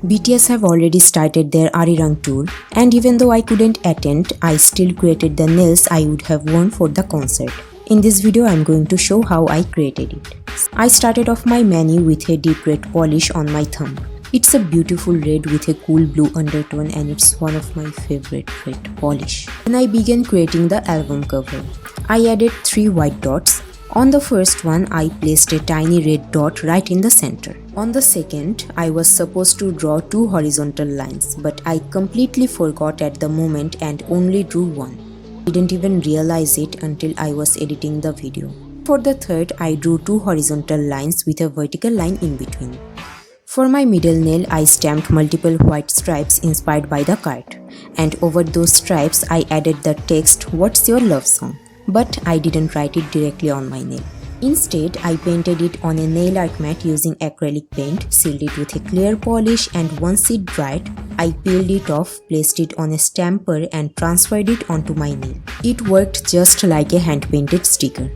BTS have already started their Arirang tour, and even though I couldn't attend, I still created the nails I would have worn for the concert. In this video, I'm going to show how I created it. I started off my mani with a deep red polish on my thumb. It's a beautiful red with a cool blue undertone, and it's one of my favorite red polish. Then I began creating the album cover. I added 3 white dots. On the first one, I placed a tiny red dot right in the center. On the second, I was supposed to draw 2 horizontal lines, but I completely forgot at the moment and only drew one. I didn't even realize it until I was editing the video. For the third, I drew 2 horizontal lines with a vertical line in between. For my middle nail, I stamped multiple white stripes inspired by the card, and over those stripes, I added the text, "What's your love song?" But I didn't write it directly on my nail. Instead, I painted it on a nail art mat using acrylic paint, sealed it with a clear polish, and once it dried, I peeled it off, placed it on a stamper, and transferred it onto my nail. It worked just like a hand-painted sticker.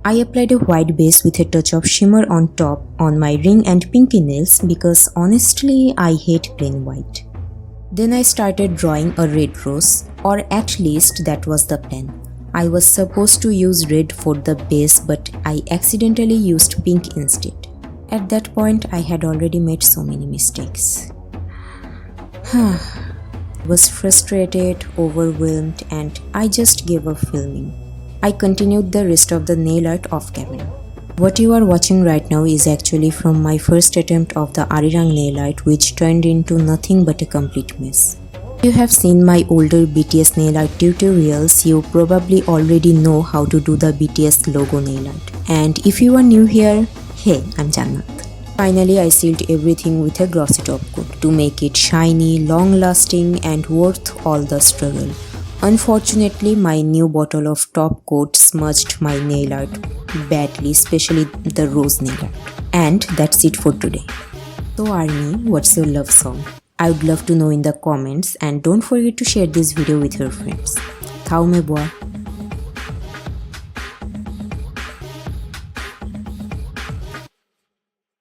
I applied a white base with a touch of shimmer on top on my ring and pinky nails because honestly I hate plain white. Then I started drawing a red rose, or at least that was the plan. I was supposed to use red for the base, but I accidentally used pink instead. At that point I had already made so many mistakes. I was frustrated, overwhelmed, and I just gave up filming. I continued the rest of the nail art off camera. What you are watching right now is actually from my first attempt of the Arirang nail art, which turned into nothing but a complete mess. If you have seen my older BTS nail art tutorials, you probably already know how to do the BTS logo nail art. And if you are new here, hey, I'm Jannat. Finally, I sealed everything with a glossy top coat to make it shiny, long-lasting, and worth all the struggle. Unfortunately, my new bottle of top coat smudged my nail art badly, especially the rose nail art. And that's it for today. So Army, what's your love song? I would love to know in the comments, and don't forget to share this video with your friends. Thao me boa.